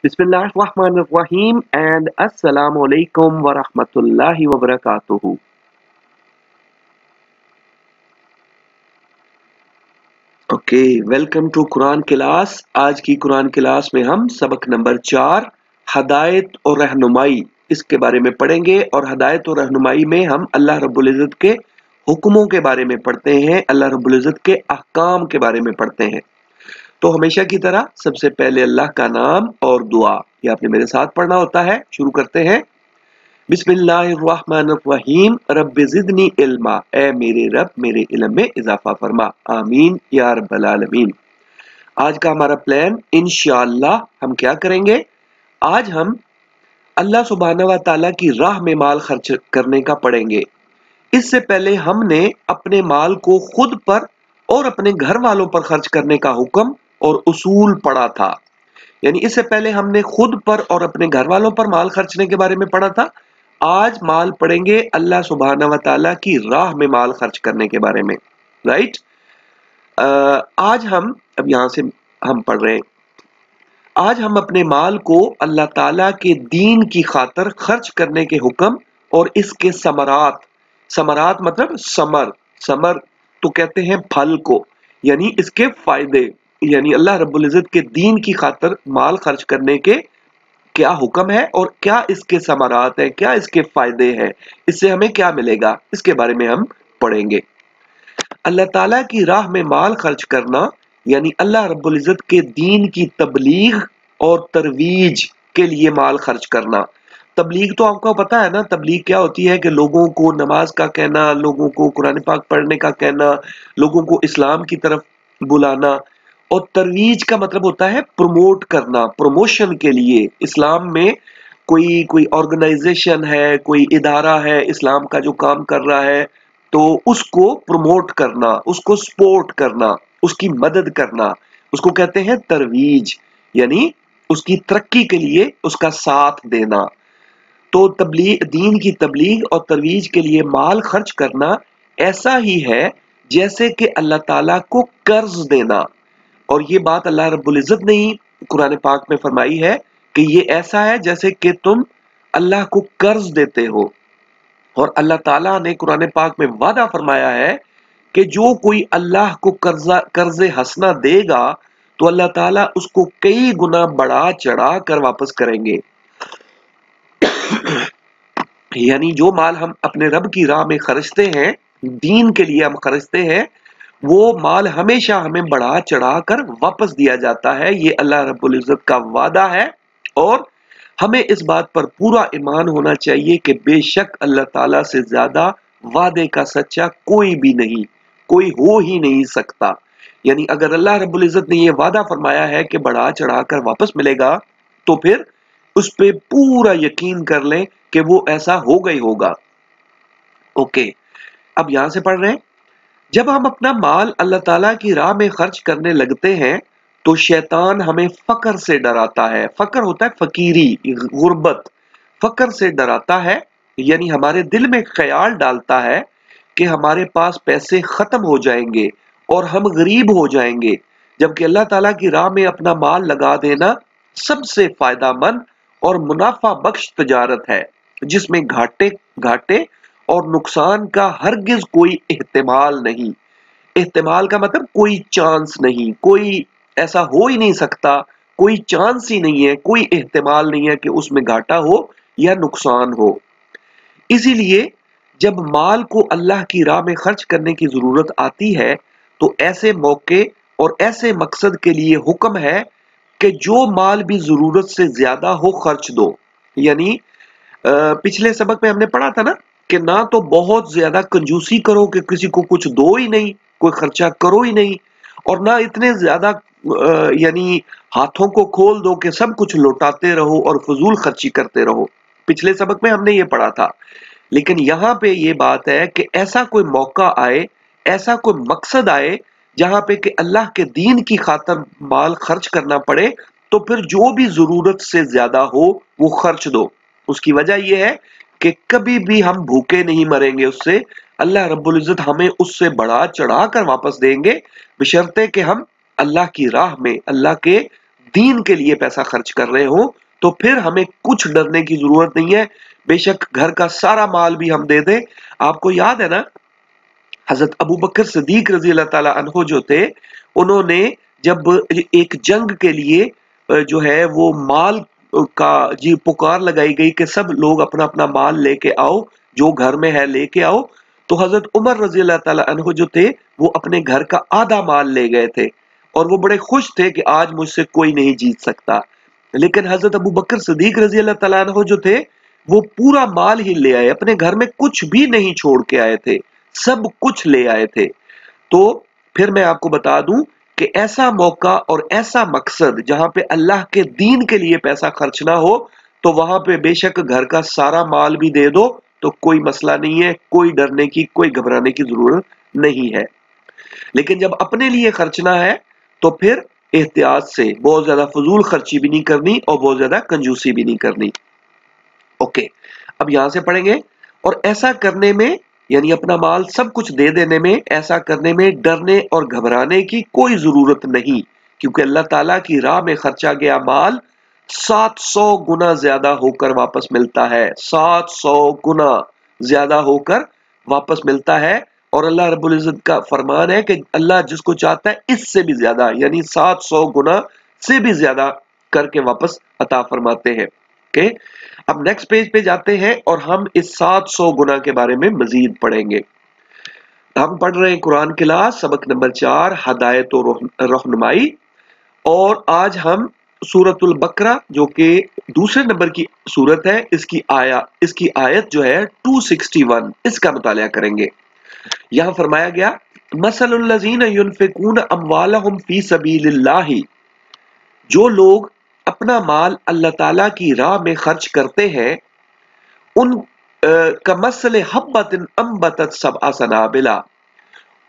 Bismillahirrahmanirrahim and Assalamu alaikum wa rahmatullahi wa barakatuhu. Okay, welcome to Quran class. आज की Quran class में हम सबक नंबर 4 हदायत और रहनुमाई इसके बारे में पढ़ेंगे। और हदायत और रहनुमाई में हम अल्लाह रब्बुल इज़्ज़त के हुक्मों के बारे में पढ़ते हैं, अल्लाह रब्बुल इज़्ज़त के अहकाम के बारे में पढ़ते हैं। तो हमेशा की तरह सबसे पहले अल्लाह का नाम और दुआ, ये आपने मेरे साथ पढ़ना होता है। शुरू करते हैं। बिस्मिल्लाहिर्रहमानिर्रहीम रब्बि ज़िदनी इल्मा, ए मेरे रब मेरे इल्म में इजाफा फरमा, आमीन या रब्बल आलमीन। आज का हमारा प्लान इंशाअल्लाह हम क्या करेंगे, आज हम अल्लाह सुब्हानहू व तआला की राह में माल खर्च करने का पढ़ेंगे। इससे पहले हमने अपने माल को खुद पर और अपने घर वालों पर खर्च करने का हुक्म और उसूल पढ़ा था। यानी इससे पहले हमने खुद पर और अपने घर वालों पर माल खर्चने के बारे में पढ़ा था। आज माल पढ़ेंगे अल्लाह सुब्हानहू व तआला की राह में माल खर्च करने के बारे में। राइट, आज हम अब यहां से हम पढ़ रहे हैं। आज हम अपने माल को अल्लाह ताला के दीन की खातर खर्च करने के हुक्म और इसके समरात, समरात मतलब समर तो कहते हैं फल को, यानी इसके फायदे, यानी अल्लाह रब्बुल इज़्ज़त के दीन की खातर माल खर्च करने के क्या हुक्म है और क्या इसके समरात है, क्या इसके फायदे हैं, इससे हमें क्या मिलेगा, इसके बारे में हम पढ़ेंगे। अल्लाह ताला की राह में माल खर्च करना यानी अल्लाह रब्बुल इज़्ज़त के दीन की तबलीग और तरवीज के लिए माल खर्च करना। तबलीग तो आपको पता है ना, तबलीग क्या होती है कि लोगों को नमाज का कहना, लोगों को कुरान पाक पढ़ने का कहना, लोगों को इस्लाम की तरफ बुलाना। और तरवीज का मतलब होता है प्रमोट करना, प्रमोशन के लिए। इस्लाम में कोई ऑर्गेनाइजेशन है, कोई इदारा है इस्लाम का जो काम कर रहा है, तो उसको प्रमोट करना, उसको सपोर्ट करना, उसकी मदद करना, उसको कहते हैं तरवीज, यानी उसकी तरक्की के लिए उसका साथ देना। तो तबलीग, दीन की तबलीग और तरवीज के लिए माल खर्च करना ऐसा ही है जैसे कि अल्लाह ताला को कर्ज देना। और ये बात अल्लाह रब्बुल इज़्ज़त ने ही कुरान पाक में फरमाई है कि ये ऐसा है जैसे कि तुम अल्लाह को कर्ज देते हो। और अल्लाह ताला ने कुरान पाक में वादा फरमाया है कि जो कोई अल्लाह को कर्ज़े हसना देगा तो अल्लाह ताला उसको कई गुना बढ़ा चढ़ा कर वापस करेंगे। यानी जो माल हम अपने रब की राह में खर्चते हैं, दीन के लिए हम खर्चते हैं, वो माल हमेशा हमें बढ़ा चढ़ा कर वापस दिया जाता है। ये अल्लाह रब्बुल इज़्ज़त का वादा है और हमें इस बात पर पूरा ईमान होना चाहिए कि बेशक अल्लाह ताला से ज्यादा वादे का सच्चा कोई भी नहीं, कोई हो ही नहीं सकता। यानी अगर अल्लाह रब्बुल इज़्ज़त ने ये वादा फरमाया है कि बढ़ा चढ़ा कर वापस मिलेगा, तो फिर उस पे पूरा यकीन कर लें कि वो ऐसा होगा ही होगा। ओके, अब यहां से पढ़ रहे हैं। जब हम अपना माल अल्लाह ताला की राह में खर्च करने लगते हैं तो शैतान हमें फकर से डराता है। फकर होता है फकीरी, गुर्बत। फकर से डराता है, यानी हमारे दिल में ख्याल डालता है कि हमारे पास पैसे खत्म हो जाएंगे और हम गरीब हो जाएंगे। जबकि अल्लाह ताला की राह में अपना माल लगा देना सबसे फायदामंद और मुनाफा बख्श तजारत है, जिसमें घाटे घाटे और नुकसान का हरगिज कोई एहतिमाल नहीं। एहतिमाल का मतलब कोई चांस नहीं, कोई ऐसा हो ही नहीं सकता, कोई चांस ही नहीं है, कोई एहतिमाल नहीं है कि उसमें घाटा हो या नुकसान हो। इसीलिए जब माल को अल्लाह की राह में खर्च करने की जरूरत आती है तो ऐसे मौके और ऐसे मकसद के लिए हुक्म है कि जो माल भी जरूरत से ज्यादा हो खर्च दो। यानी पिछले सबक में हमने पढ़ा था ना कि ना तो बहुत ज्यादा कंजूसी करो कि किसी को कुछ दो ही नहीं, कोई खर्चा करो ही नहीं, और ना इतने ज्यादा यानी हाथों को खोल दो कि सब कुछ लौटाते रहो और फजूल खर्ची करते रहो। पिछले सबक में हमने ये पढ़ा था। लेकिन यहाँ पे ये बात है कि ऐसा कोई मौका आए, ऐसा कोई मकसद आए जहां पे कि अल्लाह के दीन की खातर माल खर्च करना पड़े, तो फिर जो भी जरूरत से ज्यादा हो वो खर्च दो। उसकी वजह यह है कि कभी भी हम भूखे नहीं मरेंगे उससे। अल्लाह रब्बुल इज़्ज़त हमें उससे बढ़ा चढ़ा कर वापस देंगे, बशर्ते कि हम अल्लाह की राह में, अल्लाह के दीन के लिए पैसा खर्च कर रहे हो तो फिर हमें कुछ डरने की जरूरत नहीं है। बेशक घर का सारा माल भी हम दे दें। आपको याद है ना, हजरत अबू बकर सिद्दीक रजी अल्लाह ताला अन्हो जो थे, उन्होंने जब एक जंग के लिए जो है वो माल का जी पुकार लगाई गई कि सब लोग अपना अपना माल लेके आओ, जो घर में है लेके आओ, तो हजरत उमर रजी अल्लाह ताला अन्हो जो थे वो अपने घर का आधा माल ले गए थे और वो बड़े खुश थे कि आज मुझसे कोई नहीं जीत सकता। लेकिन हजरत अबू बकर सिद्दीक रजी अल्लाह ताला अन्हो जो थे वो पूरा माल ही ले आए, अपने घर में कुछ भी नहीं छोड़ के आए थे, सब कुछ ले आए थे। तो फिर मैं आपको बता दूं कि ऐसा मौका और ऐसा मकसद जहां पे अल्लाह के दीन के लिए पैसा खर्च ना हो, तो वहां पे बेशक घर का सारा माल भी दे दो तो कोई मसला नहीं है, कोई डरने की, कोई घबराने की जरूरत नहीं है। लेकिन जब अपने लिए खर्चना है तो फिर एहतियात से, बहुत ज्यादा फजूल खर्ची भी नहीं करनी और बहुत ज्यादा कंजूसी भी नहीं करनी। ओके, अब यहां से पढ़ेंगे। और ऐसा करने में, यानी अपना माल सब कुछ दे देने में, ऐसा करने में डरने और घबराने की कोई जरूरत नहीं, क्योंकि अल्लाह ताला की राह में खर्चा गया माल 700 गुना ज्यादा होकर वापस मिलता है, 700 गुना ज्यादा होकर वापस मिलता है। और अल्लाह रब्बुल इज्जत का फरमान है कि अल्लाह जिसको चाहता है इससे भी ज्यादा, यानी 700 गुना से भी ज्यादा करके वापस अता फरमाते हैं। ओके, अब नेक्स्ट पेज पे जाते हैं और हम इस 700 गुना के बारे में मजीद पढ़ेंगे। हम पढ़ रहे हैं कुरान क्लास सबक नंबर 4, हदायत और रहनुमाई। और आज हम सूरतुल बकरा जो कि दूसरे नंबर की सूरत है, इसकी आयत जो है 261, इसका मुतालिया करेंगे। यहां फरमाया गया, मसलुल लज़ीना युनफिकून अम्वालहुम फी सबीलिल्लाहि, जो लोग अपना माल अल्लाह ताला की राह में खर्च करते हैं, उन कमसल हब्बतिन अम्बतत सबअ सनाबिला,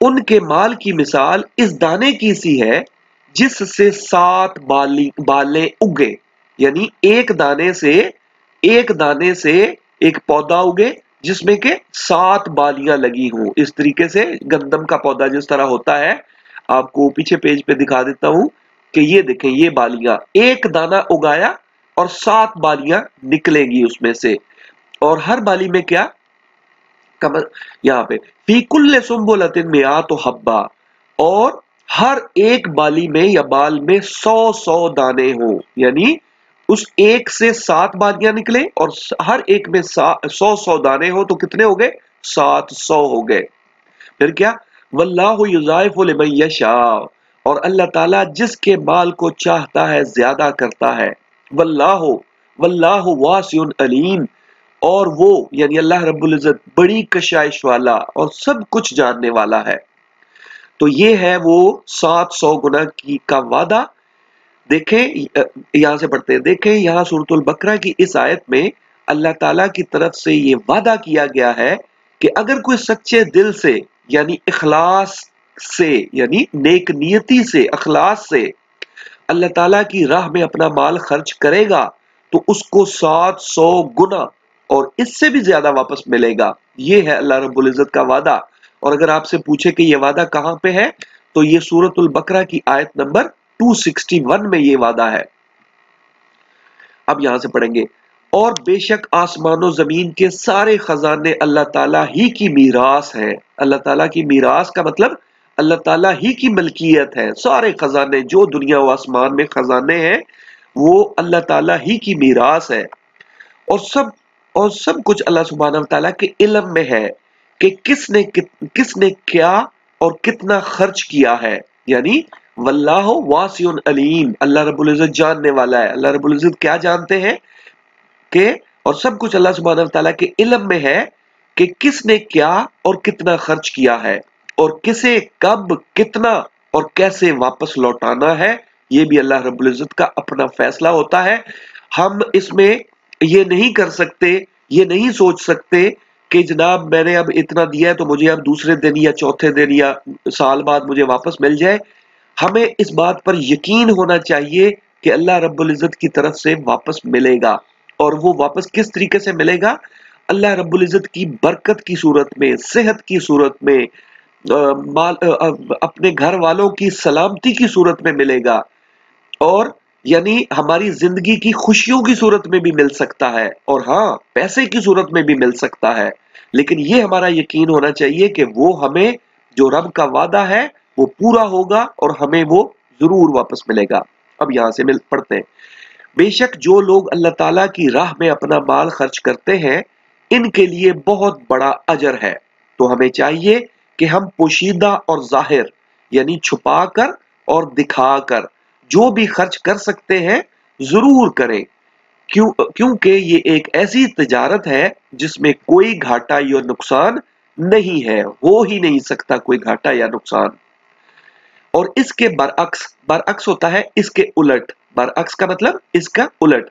उनके माल की मिसाल इस दाने की सी है जिससे 7 बालें उगे, यानी एक दाने से एक पौधा उगे जिसमें के 7 बालियां लगी हों। इस तरीके से गंदम का पौधा जिस तरह होता है, आपको पीछे पेज पे दिखा देता हूं कि ये देखें, ये बालियां, एक दाना उगाया और 7 बालियां निकलेंगी उसमें से। और हर बाली में क्या, कमर यहाँ पे फी कुल्ले सुम्बुलतिन मियातु हब्बा, और हर एक बाली में या बाल में 100 दाने हो, यानी उस एक से 7 बालियां निकले और हर एक में 100 दाने हो, तो कितने हो गए, 700 हो गए। फिर क्या, वल्लाहु युज़ाइफु लिमन यशा, और अल्लाह ताला जिसके माल को चाहता है ज्यादा करता है। वल्लाहु वल्लाहु वासिउन अलीम, और वो यानी अल्लाह रब्बुल इज्जत बड़ी कशाइश वाला और सब कुछ जानने वाला है। तो ये है वो 700 गुना की का वादा। देखें, यहां से पढ़ते हैं, देखें यहां सूरतुल बकरा की इस आयत में अल्लाह ताला की तरफ से ये वादा किया गया है कि अगर कोई सच्चे दिल से, यानी इखलास से, यानी नेक नियति से, अखलास से अल्लाह ताला की राह में अपना माल खर्च करेगा तो उसको 700 गुना और इससे भी ज्यादा वापस मिलेगा। ये है अल्लाह रब्बुल इज्जत का वादा। और अगर आपसे पूछे कि ये वादा कहां पे है, तो ये सूरतुल बकरा की आयत नंबर 261 में ये वादा है। अब यहां से पढ़ेंगे, और बेशक आसमानों जमीन के सारे खजाने अल्लाह ताला ही की मीरास है। अल्लाह ताला की मीरास का मतलब अल्लाह ताला ही की मलकियत है। सारे खजाने जो दुनिया व आसमान में खजाने हैं वो अल्लाह ताला ही की मीरास है। और सब कुछ अल्लाह सुब्हानहू व तआला के इल्म में है कि किसने क्या और कितना खर्च किया है। यानी वल्लाहु वासिउन अलीम, अल्लाह रब्बुल इज्जत जानने वाला है। अल्लाह रब्बुल इज्जत क्या जानते हैं कि, और सब कुछ अल्लाह सुब्हानहू व तआला के इल्म में है कि किसने क्या और कितना खर्च किया है और किसे कब कितना और कैसे वापस लौटाना है। ये भी अल्लाह रब्बुल इज्जत का अपना फैसला होता है। हम इसमें ये नहीं कर सकते, ये नहीं सोच सकते कि जनाब मैंने अब इतना दिया है तो मुझे अब दूसरे दिन या चौथे दिन या साल बाद मुझे वापस मिल जाए। हमें इस बात पर यकीन होना चाहिए कि अल्लाह रब्बुल इज्जत की तरफ से वापस मिलेगा। और वो वापस किस तरीके से मिलेगा, अल्लाह रब्बुल इज्जत की बरकत की सूरत में, सेहत की सूरत में, अपने घर वालों की सलामती की सूरत में मिलेगा। और यानी हमारी जिंदगी की खुशियों की सूरत में भी मिल सकता है, और हाँ, पैसे की सूरत में भी मिल सकता है। लेकिन ये हमारा यकीन होना चाहिए कि वो हमें, जो रब का वादा है वो पूरा होगा और हमें वो जरूर वापस मिलेगा। अब यहां से मिल पढ़ते हैं। बेशक जो लोग अल्लाह ताला की राह में अपना माल खर्च करते हैं, इनके लिए बहुत बड़ा अजर है। तो हमें चाहिए कि हम पोशीदा और जाहिर, यानी छुपाकर और दिखाकर जो भी खर्च कर सकते हैं जरूर करें। क्योंकि ये एक ऐसी तिजारत है जिसमें कोई घाटा या नुकसान नहीं है, हो ही नहीं सकता कोई घाटा या नुकसान। और इसके बरअक्स, बरअक्स होता है इसके उलट, बरअक्स का मतलब इसका उलट।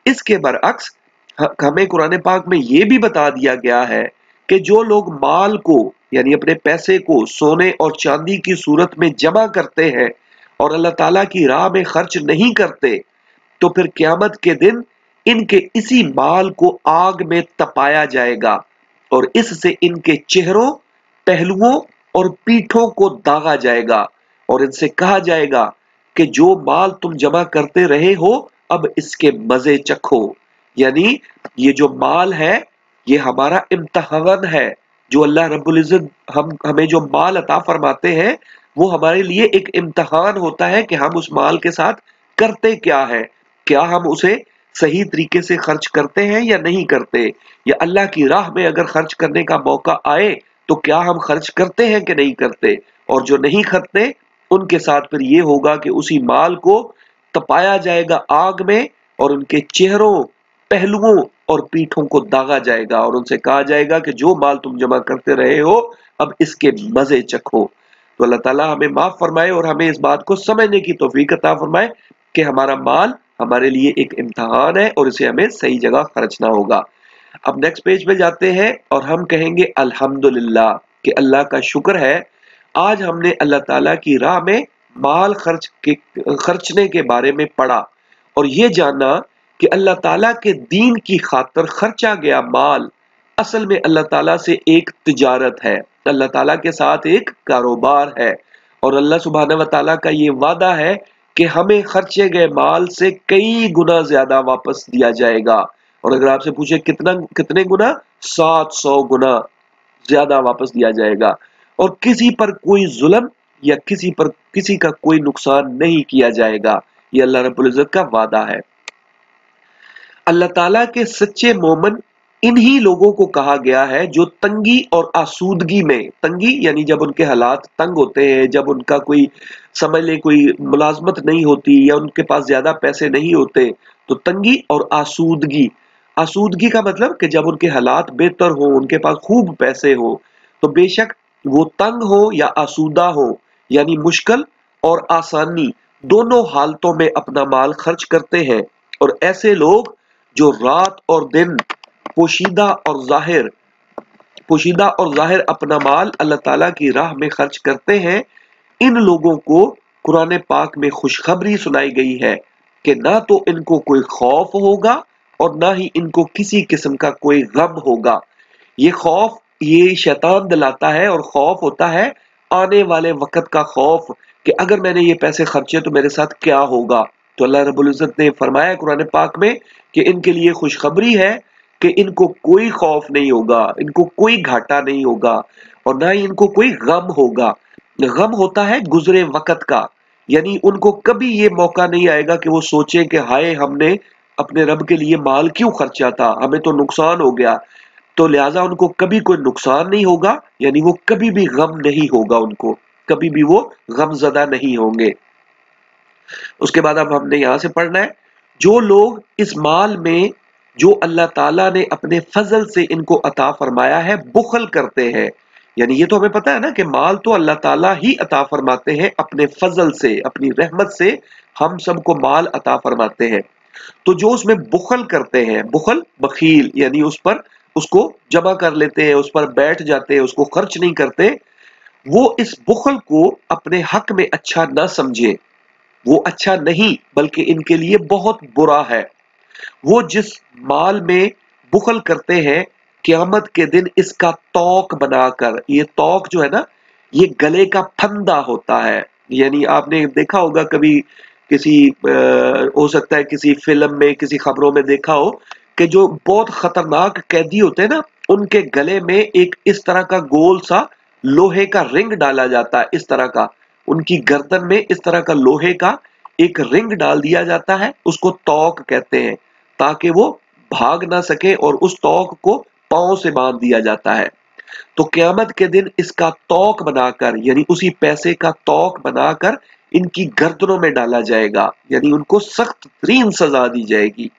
इसके बरअक्स हमें कुरान पाक में ये भी बता दिया गया है कि जो लोग माल को, यानी अपने पैसे को सोने और चांदी की सूरत में जमा करते हैं और अल्लाह ताला की राह में खर्च नहीं करते, तो फिर क़यामत के दिन इनके इसी माल को आग में तपाया जाएगा और इससे इनके चेहरों, पहलुओं और पीठों को दागा जाएगा और इनसे कहा जाएगा कि जो माल तुम जमा करते रहे हो, अब इसके मजे चखो। यानी ये जो माल है ये हमारा इम्तिहान है। जो अल्लाह रब्बुल इज्जत हमें जो माल अता फरमाते हैं वो हमारे लिए एक इम्तिहान होता है कि हम उस माल के साथ करते क्या है। क्या हम उसे सही तरीके से खर्च करते हैं या नहीं करते, या अल्लाह की राह में अगर खर्च करने का मौका आए तो क्या हम खर्च करते हैं कि नहीं करते। और जो नहीं करते उनके साथ फिर ये होगा कि उसी माल को तपाया जाएगा आग में और उनके चेहरों, पहलुओं और पीठों को दागा जाएगा और उनसे कहा जाएगा कि जो माल तुम जमा करते रहे हो, अब इसके मजे चखो। तो अल्लाह ताला हमें माफ फरमाए और हमें इस बात को समझने की तौफीक अता फरमाए कि हमारा माल हमारे लिए एक इम्तिहान है और इसे हमें सही जगह खर्चना होगा। अब नेक्स्ट पेज पे जाते हैं और हम कहेंगे अल्हम्दुलिल्लाह, कि अल्लाह का शुक्र है आज हमने अल्लाह ताला की राह में माल खर्चने के बारे में पढ़ा और ये जाना कि अल्लाह ताला के दीन की खातिर खर्चा गया माल असल में अल्लाह ताला से एक तिजारत है, अल्लाह ताला के साथ एक कारोबार है। और अल्लाह सुब्हानहू व तआला का ये वादा है कि हमें खर्चे गए माल से कई गुना ज्यादा वापस दिया जाएगा। और अगर आपसे पूछे कितना, कितने गुना, 700 गुना ज्यादा वापस दिया जाएगा। और किसी पर कोई जुल्म या किसी का कोई नुकसान नहीं किया जाएगा। ये अल्लाह रब्बुल इज्जत का वादा है। अल्लाह ताला के सच्चे मोमिन इन्हीं लोगों को कहा गया है जो तंगी और आसूदगी में, तंगी यानी जब उनके हालात तंग होते हैं, जब उनका कोई, समझ ले कोई मुलाजमत नहीं होती या उनके पास ज्यादा पैसे नहीं होते, तो तंगी और आसूदगी, आसूदगी का मतलब कि जब उनके हालात बेहतर हो, उनके पास खूब पैसे हो, तो बेशक वो तंग हो या आसूदा हो, यानी मुश्किल और आसानी दोनों हालतों में अपना माल खर्च करते हैं। और ऐसे लोग जो रात और दिन पोशीदा और जाहिर अपना माल अल्लाह ताला की राह में खर्च करते हैं, इन लोगों को कुरान पाक में खुशखबरी सुनाई गई है कि ना तो इनको कोई खौफ होगा और ना ही इनको किसी किस्म का कोई गम होगा। ये खौफ ये शैतान दिलाता है और खौफ होता है आने वाले वक्त का खौफ कि अगर मैंने ये पैसे खर्चे तो मेरे साथ क्या होगा। तो अल्लाह रब्बुल इज्जत ने फरमाया कुरान पाक में कि इनके लिए खुशखबरी है कि इनको कोई खौफ नहीं होगा, इनको कोई घाटा नहीं होगा और ना ही इनको कोई गम होगा। गम होता है गुजरे वक्त का, यानी उनको कभी ये मौका नहीं आएगा कि वो सोचे कि हाय हमने अपने रब के लिए माल क्यों खर्चा था, हमें तो नुकसान हो गया। तो लिहाजा उनको कभी कोई नुकसान नहीं होगा, यानी वो कभी भी गम नहीं होगा, उनको कभी भी वो गमज़दा नहीं होंगे। उसके बाद अब हमने यहां से पढ़ना है, जो लोग इस माल में जो अल्लाह ताला ने अपने फजल से इनको अता फरमाया है बुखल करते हैं, यानी ये तो हमें पता है ना कि माल तो अल्लाह ताला ही अता फरमाते हैं अपने फजल से, अपनी रहमत से हम सबको माल अता फरमाते हैं। तो जो उसमें बुखल करते हैं, बुखल बखील यानी उस पर उसको जमा कर लेते हैं, उस पर बैठ जाते हैं, उसको खर्च नहीं करते, वो इस बुखल को अपने हक में अच्छा न समझे, वो अच्छा नहीं बल्कि इनके लिए बहुत बुरा है। वो जिस माल में बुखल करते हैं, क़यामत के दिन इसका तौक बनाकर, ये तौक जो है ना, ये गले का फंदा होता है। यानी आपने देखा होगा कभी किसी हो सकता है किसी फिल्म में, किसी खबरों में देखा हो कि जो बहुत खतरनाक कैदी होते हैं ना, उनके गले में एक इस तरह का गोल सा लोहे का रिंग डाला जाता है, इस तरह का उनकी गर्दन में इस तरह का लोहे का एक रिंग डाल दिया जाता है, उसको तौक कहते हैं, ताकि वो भाग ना सके, और उस तौक को पांव से बांध दिया जाता है। तो क़यामत के दिन इसका तौक बनाकर, यानी उसी पैसे का तौक बनाकर इनकी गर्दनों में डाला जाएगा, यानी उनको सख्त तरीन सजा दी जाएगी।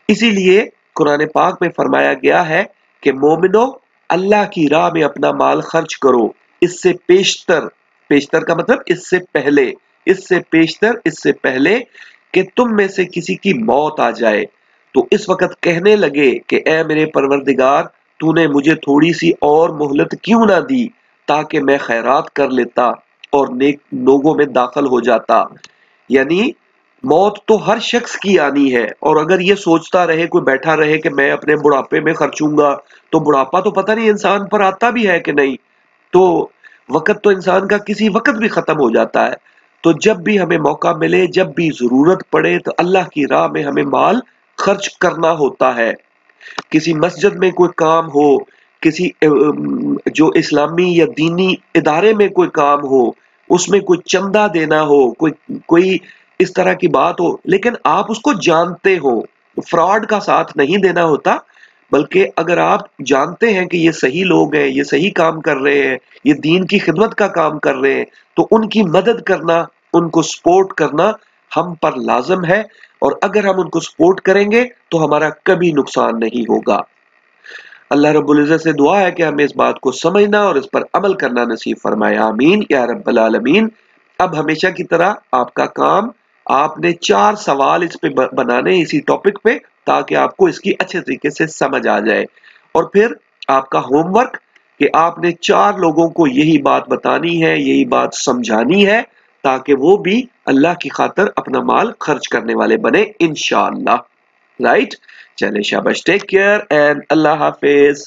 इसीलिए कुरान पाक में फरमाया गया है कि मोमिनो, अल्लाह की राह में अपना माल खर्च करो, इससे पेशतर, पेशतर का मतलब इससे पहले, इससे पेशतर, इससे पहले कि तुम में से किसी की मौत आ जाए, तो इस वक्त कहने लगे कि ए मेरे परवरदिगार, तूने मुझे थोड़ी सी और मोहलत क्यों ना दी, ताकि मैं खैरात कर लेता और नेक लोगों में दाखिल हो जाता। यानी मौत तो हर शख्स की आनी है, और अगर ये सोचता रहे, कोई बैठा रहे कि मैं अपने बुढ़ापे में खर्चूंगा, तो बुढ़ापा तो पता नहीं इंसान पर आता भी है कि नहीं, तो वक्त तो इंसान का किसी वक्त भी खत्म हो जाता है। तो जब भी हमें मौका मिले, जब भी जरूरत पड़े, तो अल्लाह की राह में हमें माल खर्च करना होता है। किसी मस्जिद में कोई काम हो, किसी जो इस्लामी या दीनी इदारे में कोई काम हो, उसमें कोई चंदा देना हो, कोई कोई इस तरह की बात हो, लेकिन आप उसको जानते हो, फ्रॉड का साथ नहीं देना होता, बल्कि अगर आप जानते हैं कि ये सही लोग हैं, ये सही काम कर रहे हैं, ये दीन की खिदमत का काम कर रहे हैं, तो उनकी मदद करना, उनको सपोर्ट करना हम पर लाजम है, और अगर हम उनको सपोर्ट करेंगे तो हमारा कभी नुकसान नहीं होगा। अल्लाह रब्बुल इज़्ज़त से दुआ है कि हमें इस बात को समझना और इस पर अमल करना नसीब फरमाए, आमीन या रब्बल आलमीन। अब हमेशा की तरह आपका काम, आपने 4 सवाल इस पे बनाने इसी टॉपिक पे, ताकि आपको इसकी अच्छे तरीके से समझ आ जाए, और फिर आपका होमवर्क कि आपने 4 लोगों को यही बात बतानी है, यही बात समझानी है, ताकि वो भी अल्लाह की खातिर अपना माल खर्च करने वाले बने इंशाअल्लाह। राइट, चले शाबाश, टेक केयर एंड अल्लाह हाफिज।